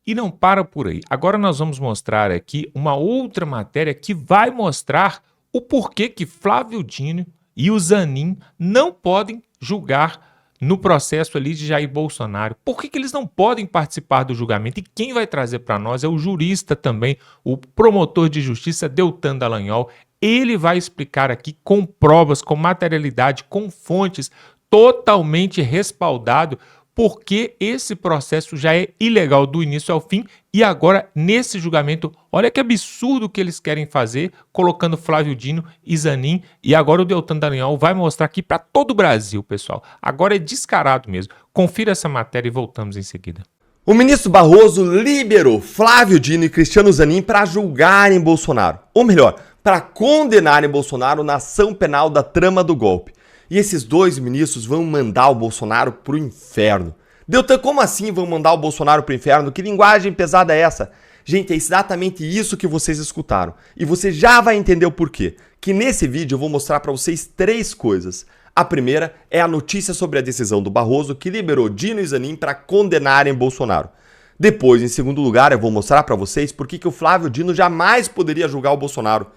E não para por aí. Agora nós vamos mostrar aqui uma outra matéria que vai mostrar o porquê que Flávio Dino e o Zanin não podem julgar no processo ali de Jair Bolsonaro. Por que eles não podem participar do julgamento? E quem vai trazer para nós é o jurista também, o promotor de justiça Deltan Dallagnol. Ele vai explicar aqui com provas, com materialidade, com fontes, totalmente respaldado, porque esse processo já é ilegal do início ao fim e agora, nesse julgamento, olha que absurdo que eles querem fazer, colocando Flávio Dino e Zanin, e agora o Deltan Dallagnol vai mostrar aqui para todo o Brasil, pessoal. Agora é descarado mesmo. Confira essa matéria e voltamos em seguida. O ministro Barroso liberou Flávio Dino e Cristiano Zanin para julgarem Bolsonaro, ou melhor, para condenarem Bolsonaro na ação penal da trama do golpe. E esses dois ministros vão mandar o Bolsonaro pro inferno. Deltan, como assim vão mandar o Bolsonaro pro inferno? Que linguagem pesada é essa? Gente, é exatamente isso que vocês escutaram. E você já vai entender o porquê. Que nesse vídeo eu vou mostrar para vocês 3 coisas. A primeira é a notícia sobre a decisão do Barroso que liberou Dino e Zanin para condenarem Bolsonaro. Depois, em segundo lugar, eu vou mostrar para vocês por que o Flávio Dino jamais poderia julgar o Bolsonaro.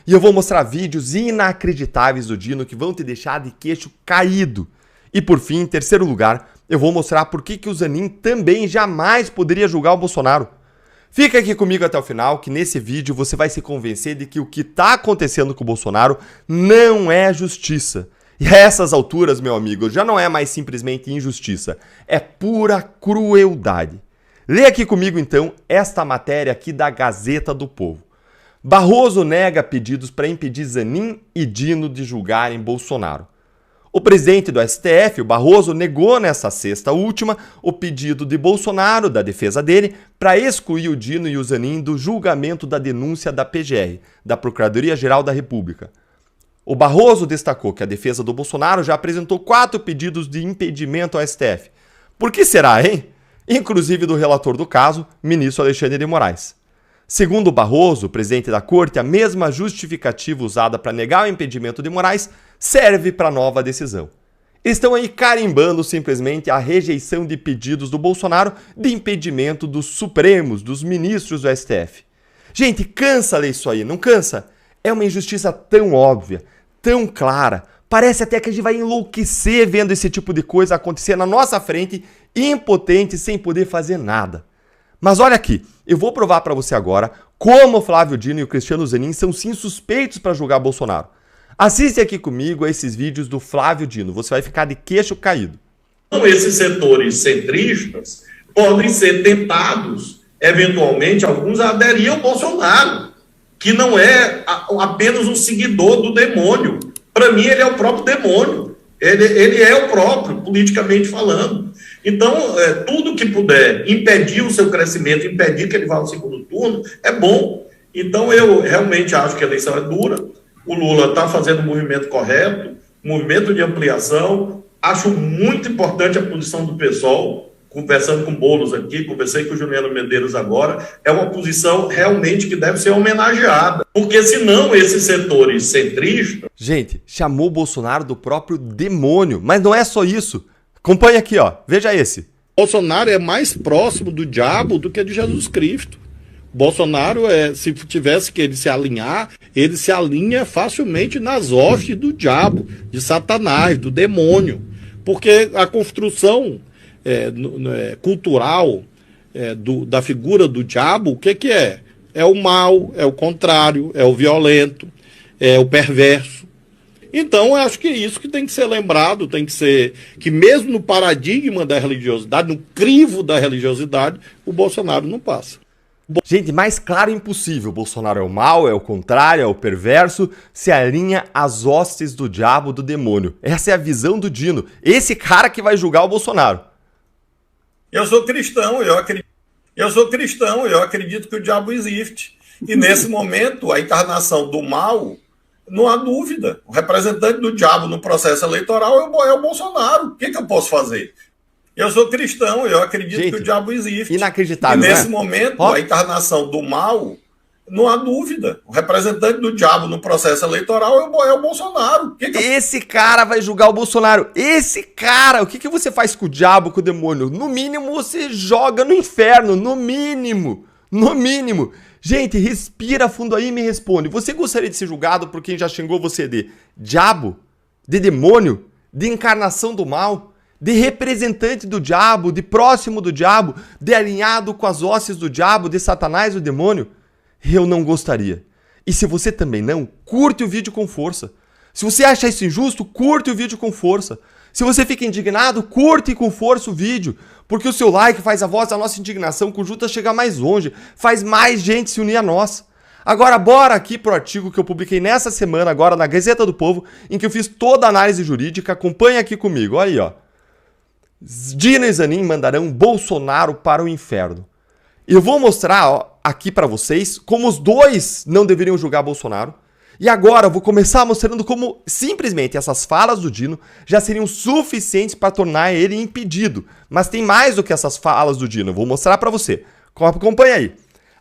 E eu vou mostrar vídeos inacreditáveis do Dino que vão te deixar de queixo caído. E por fim, em terceiro lugar, eu vou mostrar por que o Zanin também jamais poderia julgar o Bolsonaro. Fica aqui comigo até o final, que nesse vídeo você vai se convencer de que o que está acontecendo com o Bolsonaro não é justiça. E a essas alturas, meu amigo, já não é mais simplesmente injustiça, é pura crueldade. Lê aqui comigo então esta matéria aqui da Gazeta do Povo. Barroso nega pedidos para impedir Zanin e Dino de julgarem Bolsonaro. O presidente do STF, o Barroso, negou nessa sexta última o pedido de Bolsonaro, da defesa dele, para excluir o Dino e o Zanin do julgamento da denúncia da PGR, da Procuradoria-Geral da República. O Barroso destacou que a defesa do Bolsonaro já apresentou 4 pedidos de impedimento ao STF. Por que será, hein? Inclusive do relator do caso, ministro Alexandre de Moraes. Segundo Barroso, presidente da corte, a mesma justificativa usada para negar o impedimento de Moraes serve para a nova decisão. Estão aí carimbando simplesmente a rejeição de pedidos do Bolsonaro de impedimento dos Supremos, dos ministros do STF. Gente, cansa ler isso aí, não cansa? É uma injustiça tão óbvia, tão clara. Parece até que a gente vai enlouquecer vendo esse tipo de coisa acontecer na nossa frente, impotente, sem poder fazer nada. Mas olha aqui, eu vou provar para você agora como o Flávio Dino e o Cristiano Zanin são sim suspeitos para julgar Bolsonaro. Assiste aqui comigo a esses vídeos do Flávio Dino, você vai ficar de queixo caído. Então, esses setores centristas podem ser tentados, eventualmente, alguns a aderir ao Bolsonaro, que não é apenas um seguidor do demônio. Para mim, ele é o próprio demônio. Ele é o próprio, politicamente falando. Então, tudo que puder impedir o seu crescimento, impedir que ele vá ao segundo turno, é bom. Então, eu realmente acho que a eleição é dura. O Lula está fazendo o movimento correto, movimento de ampliação. Acho muito importante a posição do PSOL, conversando com o Boulos aqui, conversei com o Juliano Medeiros agora. É uma posição realmente que deve ser homenageada. Porque senão esses setores centristas... Gente, chamou o Bolsonaro do próprio demônio, mas não é só isso. Acompanha aqui, ó. Veja esse. Bolsonaro é mais próximo do diabo do que de Jesus Cristo. Bolsonaro, se tivesse que ele se alinhar, ele se alinha facilmente nas hostes do diabo, de Satanás, do demônio. Porque a construção cultural da figura do diabo, o que é? É o mal, é o contrário, é o violento, é o perverso. Então, eu acho que é isso que tem que ser lembrado, tem que ser que mesmo no paradigma da religiosidade, no crivo da religiosidade, o Bolsonaro não passa. Gente, mais claro impossível. Bolsonaro é o mal, é o contrário, é o perverso, se alinha às hostes do diabo, do demônio. Essa é a visão do Dino, esse cara que vai julgar o Bolsonaro. Eu sou cristão, eu acredito que o diabo existe. E nesse momento, a encarnação do mal... Não há dúvida. O representante do diabo no processo eleitoral é o Bolsonaro. O que eu posso fazer? Eu sou cristão, eu acredito que o diabo existe. Inacreditável, e nesse momento, a encarnação do mal Não há dúvida. O representante do diabo no processo eleitoral é o Bolsonaro. Esse cara vai julgar o Bolsonaro. Esse cara, o que você faz com o diabo, com o demônio? No mínimo, você joga no inferno. No mínimo. No mínimo. Gente, respira fundo aí e me responde. Você gostaria de ser julgado por quem já xingou você de diabo? De demônio? De encarnação do mal? De representante do diabo? De próximo do diabo? De alinhado com as hostes do diabo? De Satanás, o demônio? Eu não gostaria. E se você também não, curte o vídeo com força. Se você acha isso injusto, curte o vídeo com força. Se você fica indignado, curte com força o vídeo. Porque o seu like faz a voz da nossa indignação conjunta chegar mais longe. Faz mais gente se unir a nós. Agora, bora aqui pro artigo que eu publiquei nessa semana, agora na Gazeta do Povo, em que eu fiz toda a análise jurídica. Acompanha aqui comigo. Olha aí, ó. Dino e Zanin mandarão Bolsonaro para o inferno. Eu vou mostrar aqui para vocês como os dois não deveriam julgar Bolsonaro. E agora eu vou começar mostrando como simplesmente essas falas do Dino já seriam suficientes para tornar ele impedido. Mas tem mais do que essas falas do Dino, eu vou mostrar para você. Acompanha aí.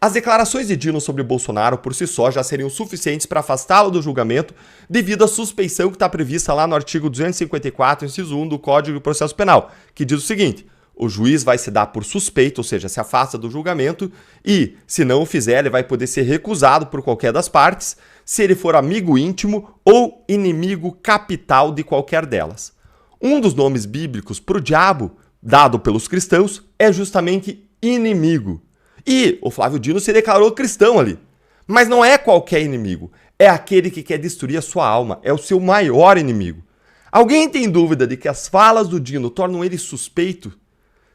As declarações de Dino sobre Bolsonaro por si só já seriam suficientes para afastá-lo do julgamento devido à suspeição que está prevista lá no artigo 254, inciso 1 do Código de Processo Penal, que diz o seguinte: o juiz vai se dar por suspeito, ou seja, se afasta do julgamento, e, se não o fizer, ele vai poder ser recusado por qualquer das partes, se ele for amigo íntimo ou inimigo capital de qualquer delas. Um dos nomes bíblicos para o diabo, dado pelos cristãos, é justamente inimigo. E o Flávio Dino se declarou cristão ali. Mas não é qualquer inimigo, é aquele que quer destruir a sua alma, é o seu maior inimigo. Alguém tem dúvida de que as falas do Dino tornam ele suspeito?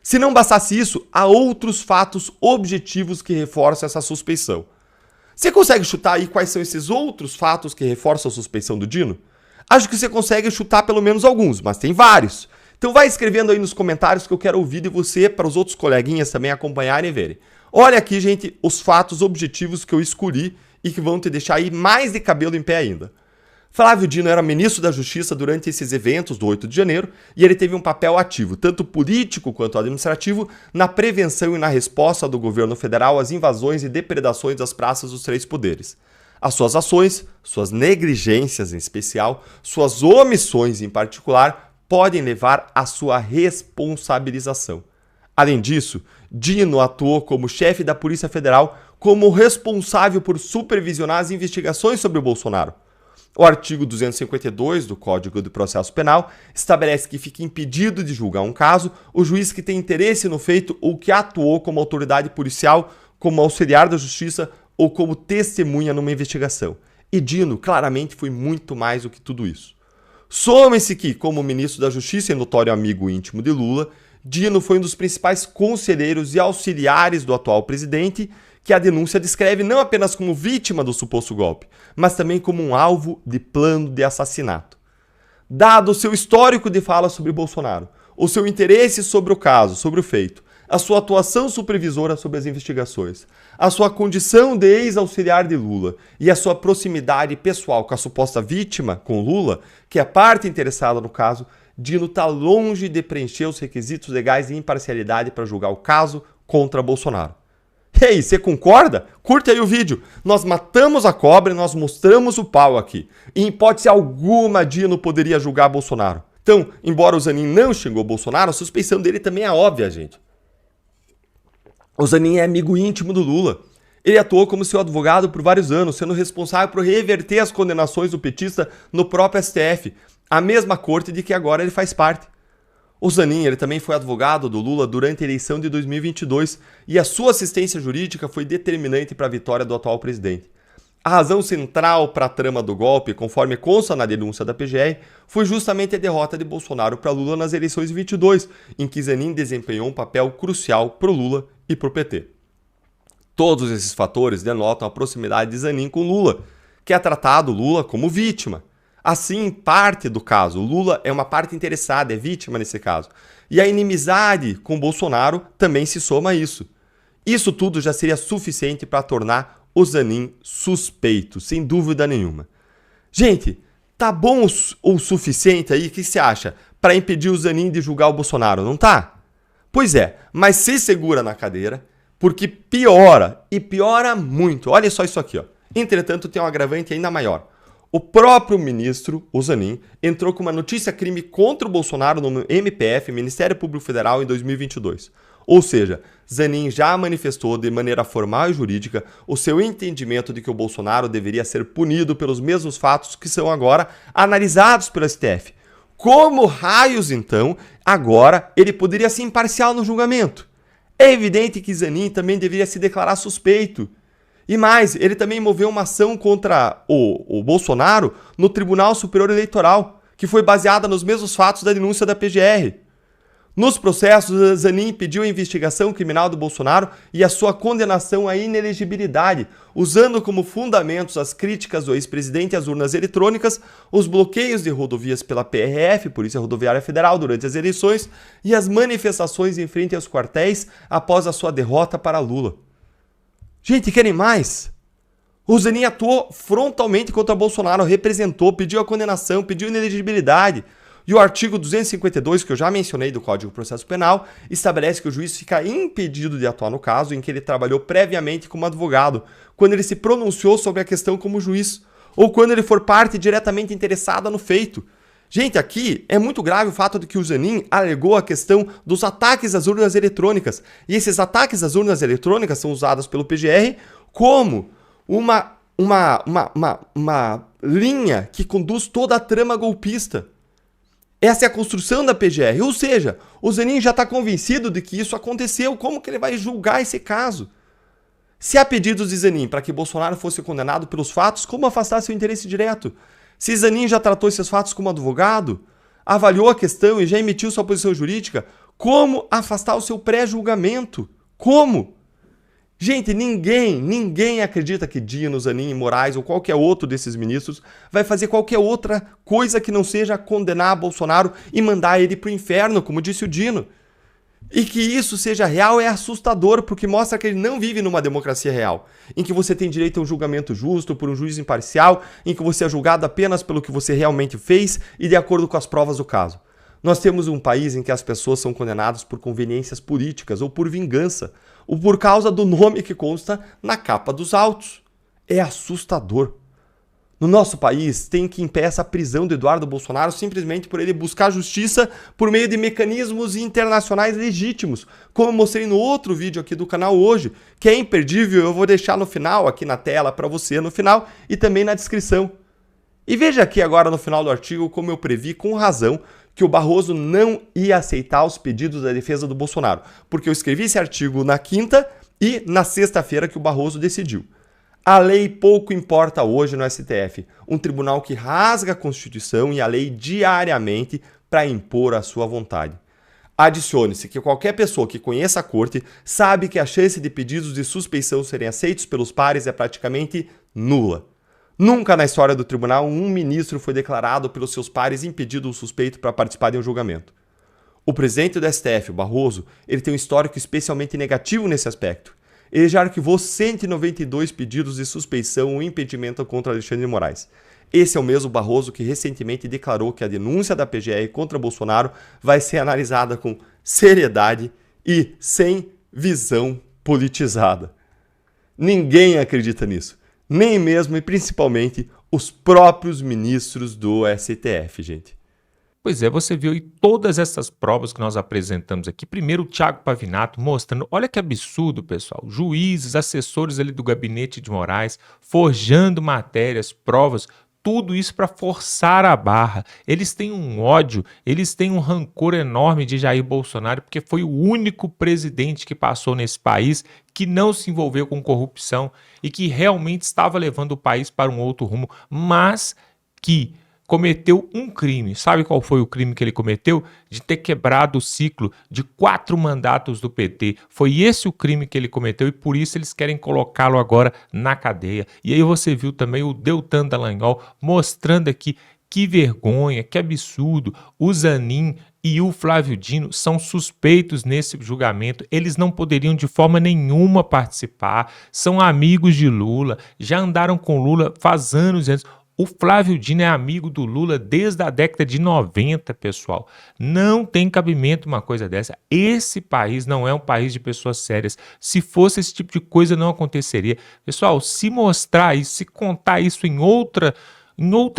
Se não bastasse isso, há outros fatos objetivos que reforçam essa suspeição. Você consegue chutar aí quais são esses outros fatos que reforçam a suspeição do Dino? Acho que você consegue chutar pelo menos alguns, mas tem vários. Então vai escrevendo aí nos comentários que eu quero ouvir de você para os outros coleguinhas também acompanharem e verem. Olha aqui, gente, os fatos objetivos que eu escolhi e que vão te deixar aí mais de cabelo em pé ainda. Flávio Dino era ministro da Justiça durante esses eventos do 8 de janeiro e ele teve um papel ativo, tanto político quanto administrativo, na prevenção e na resposta do governo federal às invasões e depredações das praças dos três poderes. As suas ações, suas negligências em especial, suas omissões em particular, podem levar à sua responsabilização. Além disso, Dino atuou como chefe da Polícia Federal como responsável por supervisionar as investigações sobre o Bolsonaro. O artigo 252 do Código de Processo Penal estabelece que fica impedido de julgar um caso o juiz que tem interesse no feito ou que atuou como autoridade policial, como auxiliar da justiça ou como testemunha numa investigação. E Dino claramente foi muito mais do que tudo isso. Some-se que, como ministro da Justiça e notório amigo íntimo de Lula, Dino foi um dos principais conselheiros e auxiliares do atual presidente, que a denúncia descreve não apenas como vítima do suposto golpe, mas também como um alvo de plano de assassinato. Dado o seu histórico de fala sobre Bolsonaro, o seu interesse sobre o caso, sobre o feito, a sua atuação supervisora sobre as investigações, a sua condição de ex-auxiliar de Lula e a sua proximidade pessoal com a suposta vítima, com Lula, que é parte interessada no caso, Dino está longe de preencher os requisitos legais de imparcialidade para julgar o caso contra Bolsonaro. E aí, você concorda? Curte aí o vídeo. Nós matamos a cobra e nós mostramos o pau aqui. E em hipótese alguma, Dino poderia julgar Bolsonaro. Então, embora o Zanin não xingou Bolsonaro, a suspeição dele também é óbvia, gente. O Zanin é amigo íntimo do Lula. Ele atuou como seu advogado por vários anos, sendo responsável por reverter as condenações do petista no próprio STF, a mesma corte de que agora ele faz parte. O Zanin, ele também foi advogado do Lula durante a eleição de 2022 e a sua assistência jurídica foi determinante para a vitória do atual presidente. A razão central para a trama do golpe, conforme consta na denúncia da PGR, foi justamente a derrota de Bolsonaro para Lula nas eleições de 22, em que Zanin desempenhou um papel crucial para o Lula e para o PT. Todos esses fatores denotam a proximidade de Zanin com Lula, que é tratado Lula como vítima. Assim, parte do caso, Lula é uma parte interessada, é vítima nesse caso. E a inimizade com Bolsonaro também se soma a isso. Isso tudo já seria suficiente para tornar o Zanin suspeito, sem dúvida nenhuma. Gente, tá bom o suficiente aí, o que você acha, para impedir o Zanin de julgar o Bolsonaro, não tá? Pois é, mas se segura na cadeira, porque piora, e piora muito. Olha só isso aqui, ó. Entretanto, tem um agravante ainda maior. O próprio ministro, o Zanin, entrou com uma notícia-crime contra o Bolsonaro no MPF, Ministério Público Federal, em 2022. Ou seja, Zanin já manifestou de maneira formal e jurídica o seu entendimento de que o Bolsonaro deveria ser punido pelos mesmos fatos que são agora analisados pelo STF. Como raios, então, agora ele poderia ser imparcial no julgamento? É evidente que Zanin também deveria se declarar suspeito. E mais, ele também moveu uma ação contra o Bolsonaro no Tribunal Superior Eleitoral, que foi baseada nos mesmos fatos da denúncia da PGR. Nos processos, Zanin pediu a investigação criminal do Bolsonaro e a sua condenação à inelegibilidade, usando como fundamentos as críticas do ex-presidente às urnas eletrônicas, os bloqueios de rodovias pela PRF, Polícia Rodoviária Federal, durante as eleições, e as manifestações em frente aos quartéis após a sua derrota para Lula. Gente, querem mais? O Zanin atuou frontalmente contra Bolsonaro, representou, pediu a condenação, pediu inelegibilidade. E o artigo 252, que eu já mencionei do Código de Processo Penal, estabelece que o juiz fica impedido de atuar no caso em que ele trabalhou previamente como advogado, quando ele se pronunciou sobre a questão como juiz, ou quando ele for parte diretamente interessada no feito. Gente, aqui é muito grave o fato de que o Zanin alegou a questão dos ataques às urnas eletrônicas. E esses ataques às urnas eletrônicas são usados pelo PGR como uma linha que conduz toda a trama golpista. Essa é a construção da PGR. Ou seja, o Zanin já está convencido de que isso aconteceu. Como que ele vai julgar esse caso? Se há pedidos de Zanin para que Bolsonaro fosse condenado pelos fatos, como afastar seu interesse direto? Se Zanin já tratou esses fatos como advogado, avaliou a questão e já emitiu sua posição jurídica, como afastar o seu pré-julgamento? Como? Gente, ninguém acredita que Dino, Zanin, Moraes ou qualquer outro desses ministros vai fazer qualquer outra coisa que não seja condenar Bolsonaro e mandar ele para o inferno, como disse o Dino. E que isso seja real é assustador, porque mostra que ele não vive numa democracia real, em que você tem direito a um julgamento justo por um juiz imparcial, em que você é julgado apenas pelo que você realmente fez e de acordo com as provas do caso. Nós temos um país em que as pessoas são condenadas por conveniências políticas ou por vingança, ou por causa do nome que consta na capa dos autos. É assustador. No nosso país, tem que impeça a prisão de Eduardo Bolsonaro simplesmente por ele buscar justiça por meio de mecanismos internacionais legítimos, como eu mostrei no outro vídeo aqui do canal hoje, que é imperdível, eu vou deixar no final, aqui na tela para você no final e também na descrição. E veja aqui agora no final do artigo como eu previ com razão que o Barroso não ia aceitar os pedidos da defesa do Bolsonaro, porque eu escrevi esse artigo na quinta e na sexta-feira que o Barroso decidiu. A lei pouco importa hoje no STF, um tribunal que rasga a Constituição e a lei diariamente para impor a sua vontade. Adicione-se que qualquer pessoa que conheça a corte sabe que a chance de pedidos de suspeição serem aceitos pelos pares é praticamente nula. Nunca na história do tribunal um ministro foi declarado pelos seus pares impedido ou suspeito para participar de um julgamento. O presidente do STF, o Barroso, ele tem um histórico especialmente negativo nesse aspecto. Ele já arquivou 192 pedidos de suspeição ou impedimento contra Alexandre de Moraes. Esse é o mesmo Barroso que recentemente declarou que a denúncia da PGR contra Bolsonaro vai ser analisada com seriedade e sem visão politizada. Ninguém acredita nisso, nem mesmo e principalmente os próprios ministros do STF, gente. Pois é, você viu aí todas essas provas que nós apresentamos aqui. Primeiro o Thiago Pavinato mostrando, olha que absurdo, pessoal, juízes, assessores ali do gabinete de Moraes, forjando matérias, provas, tudo isso para forçar a barra. Eles têm um ódio, eles têm um rancor enorme de Jair Bolsonaro, porque foi o único presidente que passou nesse país que não se envolveu com corrupção e que realmente estava levando o país para um outro rumo, mas que cometeu um crime. Sabe qual foi o crime que ele cometeu? De ter quebrado o ciclo de 4 mandatos do PT. Foi esse o crime que ele cometeu e por isso eles querem colocá-lo agora na cadeia. E aí você viu também o Deltan Dallagnol mostrando aqui que vergonha, que absurdo. O Zanin e o Flávio Dino são suspeitos nesse julgamento. Eles não poderiam de forma nenhuma participar. São amigos de Lula, já andaram com Lula faz anos antes. O Flávio Dino é amigo do Lula desde a década de 90, pessoal. Não tem cabimento uma coisa dessa. Esse país não é um país de pessoas sérias. Se fosse esse tipo de coisa, não aconteceria. Pessoal, se mostrar isso, se contar isso em outra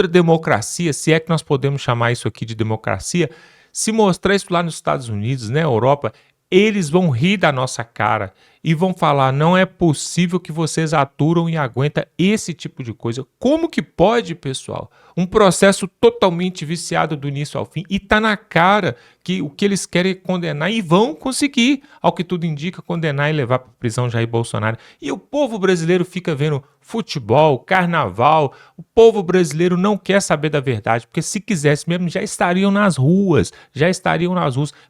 democracia, se é que nós podemos chamar isso aqui de democracia, se mostrar isso lá nos Estados Unidos, na Europa, eles vão rir da nossa cara e vão falar, não é possível que vocês aturam e aguentam esse tipo de coisa. Como que pode, pessoal? Um processo totalmente viciado do início ao fim e tá na cara que o que eles querem é condenar e vão conseguir, ao que tudo indica, condenar e levar para prisão Jair Bolsonaro. E o povo brasileiro fica vendo futebol, carnaval. O povo brasileiro não quer saber da verdade, porque se quisesse mesmo já estariam nas ruas,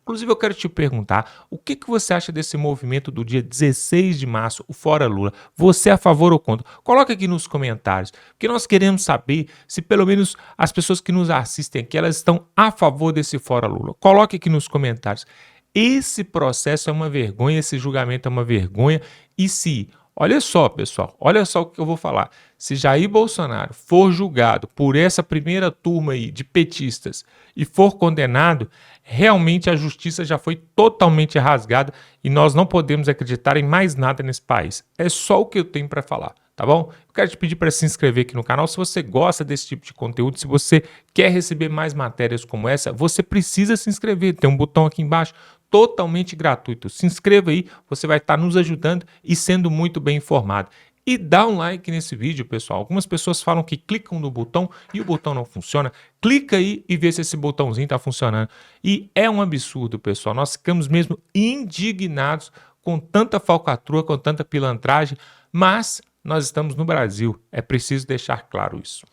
Inclusive eu quero te perguntar, o que você acha desse movimento do dia 16 de março, o Fora Lula? Você é a favor ou contra? Coloca aqui nos comentários, porque nós queremos saber se pelo menos as pessoas que nos assistem aqui, elas estão a favor desse Fora Lula. Coloque aqui nos comentários. Esse processo é uma vergonha, esse julgamento é uma vergonha, e se... Olha só, pessoal, olha só o que eu vou falar. Se Jair Bolsonaro for julgado por essa primeira turma aí de petistas e for condenado, realmente a justiça já foi totalmente rasgada e nós não podemos acreditar em mais nada nesse país. É só o que eu tenho para falar, tá bom? Eu quero te pedir para se inscrever aqui no canal. Se você gosta desse tipo de conteúdo, se você quer receber mais matérias como essa, você precisa se inscrever. Tem um botão aqui embaixo, totalmente gratuito. Se inscreva aí, você vai estar nos ajudando e sendo muito bem informado. E dá um like nesse vídeo, pessoal. Algumas pessoas falam que clicam no botão e o botão não funciona. Clica aí e vê se esse botãozinho está funcionando. E é um absurdo, pessoal. Nós ficamos mesmo indignados com tanta falcatrua, com tanta pilantragem, mas nós estamos no Brasil. É preciso deixar claro isso.